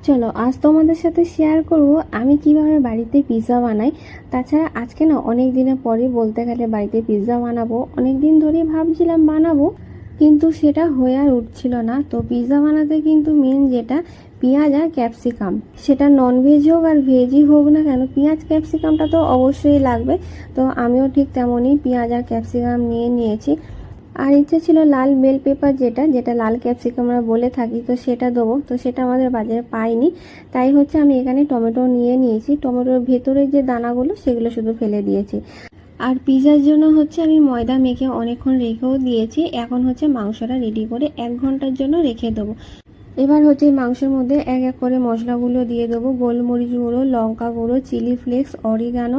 চলো আজ তোমাদের সাথে শেয়ার করব আমি কিভাবে বাড়িতে পিৎজা বানাই। তাছাড়া আজকে না অনেক দিনের পরে বলতে গেলে বাড়িতে পিৎজা বানাবো, অনেক দিন ধরেই ভাবছিলাম বানাবো, কিন্তু সেটা হয়ে আর উঠছিল না। তো পিৎজা বানাতে কিন্তু মেন যেটা পেঁয়াজ আর ক্যাপসিকাম, সেটা ননভেজ হোক আর ভেজই হোক না কেন, পেঁয়াজ ক্যাপসিকামটা তো অবশ্যই লাগবে। তো আমিও ঠিক তেমনই পেঁয়াজ আর ক্যাপসিকাম নিয়েছি। আর ইচ্ছে ছিল লাল বেল পেপার, যেটা যেটা লাল ক্যাপসিকাম আমরা বলে থাকি, তো সেটা দেবো। তো সেটা আমাদের বাজারে পাইনি, তাই হচ্ছে আমি এখানে টমেটো নিয়েছি। টমেটোর ভেতরে যে দানাগুলো সেগুলো শুধু ফেলে দিয়েছি। আর পিৎজার জন্য হচ্ছে আমি ময়দা মেখে অনেকক্ষণ রেখেও দিয়েছি। এখন হচ্ছে মাংসটা রেডি করে 1 ঘন্টার জন্য রেখে দেবো। এবার হচ্ছে মাংসের মধ্যে এক এক করে মশলাগুলো দিয়ে দেবো। গোলমরিচ গুঁড়ো, লঙ্কা গুঁড়ো, chili flakes, oregano,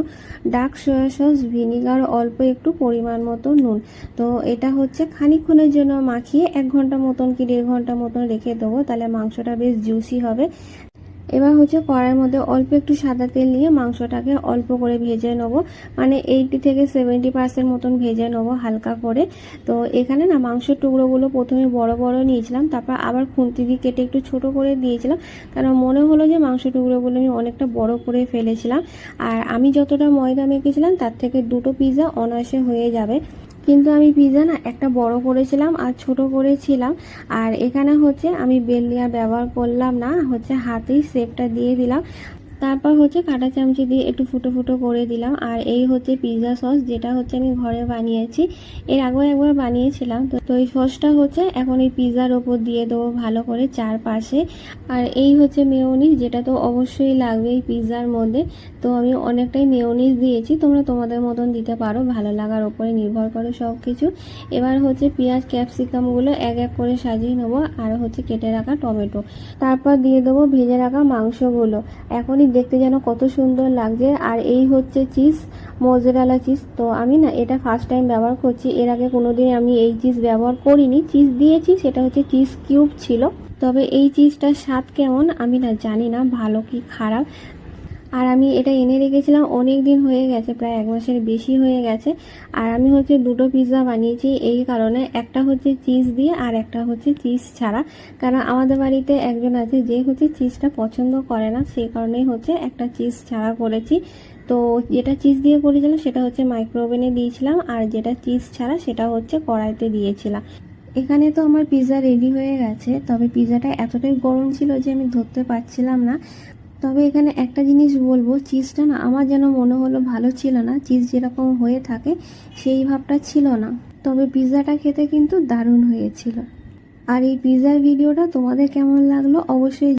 dark soy sauce, vinegar, অল্প একটু পরিমাণ মতো নুন। তো এটা হচ্ছে খানিকক্ষণের জন্য মাখিয়ে 1 ঘন্টা মতন কি 1.5 ঘন্টা মতন রেখে দেবো, তাহলে মাংসটা বেশ জুসি হবে। এবার হচ্ছে কড়াইয়ের মধ্যে অল্প একটু সাদা তেল নিয়ে মাংসটাকে অল্প করে ভেজে নেবো, মানে 80 থেকে 70% মতন ভেজে নেবো হালকা করে। তো এখানে না মাংসের টুকরোগুলো প্রথমে বড় বড় নিয়েছিলাম, তারপর আবার খুন্তি দিয়ে কেটে একটু ছোট করে দিয়েছিলাম, কারণ মনে হলো যে মাংস টুকরোগুলো আমি অনেকটা বড় করে ফেলেছিলাম। আর আমি যতটা ময়দা মেখেছিলাম তার থেকে 2টো পিৎজা অনায়াসে হয়ে যাবে। কিন্তু আমি পিৎজা না একটা বড় করেছিলাম আর ছোট করেছিলাম। আর এখানে হচ্ছে আমি বেল লিয়া ব্যবহার করলাম না, হচ্ছে হাতেই শেপটা দিয়ে দিলাম। তারপর হচ্ছে কাঁটা চামচি দিয়ে একটু ফুটো ফুটো করে দিলাম। আর এই হচ্ছে পিৎজা সস, যেটা হচ্ছে আমি ঘরে বানিয়েছি, এর আগেও একবার বানিয়েছিলাম। তো এই সসটা হচ্ছে এখন এই পিৎজার ওপর দিয়ে দেবো ভালো করে চারপাশে। আর এই হচ্ছে মেয়োনিজ, যেটা তো অবশ্যই লাগবে এই পিৎজার মধ্যে। তো আমি অনেকটাই মেয়োনিজ দিয়েছি, তোমরা তোমাদের মতন দিতে পারো, ভালো লাগার ওপরে নির্ভর করে সব কিছু। এবার হচ্ছে পেঁয়াজ ক্যাপসিকামগুলো এক এক করে সাজিয়ে নেবো, আর হচ্ছে কেটে রাখা টমেটো, তারপর দিয়ে দেবো ভেজে রাখা মাংসগুলো। এখনই দেখতে যেন কত সুন্দর লাগছে। আর এই হচ্ছে চিজ, মোজারেলা চিজ। তো আমি না এটা ফার্স্ট টাইম ব্যবহার করছি, এর আগে কোনোদিন আমি এই চিজ ব্যবহার করিনি। চিজ দিয়েছি, সেটা হচ্ছে চিজ কিউব ছিল। তবে এই চিজটার স্বাদ কেমন আমি না জানি না, ভালো কি খারাপ। আর আমি এটা এনে রেখেছিলাম অনেক দিন হয়ে গেছে, প্রায় 1 মাসের বেশি হয়ে গেছে। আর আমি হচ্ছে 2টো পিৎজা বানিয়েছি এই কারণে, একটা হচ্ছে চিজ দিয়ে আর একটা হচ্ছে চিজ ছাড়া। কারণ আমাদের বাড়িতে একজন আছে যে হচ্ছে চিজটা পছন্দ করে না, সেই কারণেই হচ্ছে একটা চিজ ছাড়া করেছি। তো যেটা চিজ দিয়ে করেছিলাম সেটা হচ্ছে মাইক্রোওভেনে দিয়েছিলাম, আর যেটা চিজ ছাড়া সেটা হচ্ছে কড়াইতে দিয়েছিলাম। এখানে তো আমার পিৎজা রেডি হয়ে গেছে, তবে পিৎজাটা এতটাই গরম ছিল যে আমি ধরতে পারছিলাম না। তবে এখানে একটা জিনিস বলবো, চিজটা না আমার যেন মনে হলো ভালো ছিল না, চিজ যেরকম হয়ে থাকে সেই ভাবটা ছিল না। তবে পিৎজাটা খেতে কিন্তু দারুণ হয়েছিল। আর এই পিৎজার ভিডিওটা তোমাদের কেমন লাগলো অবশ্যই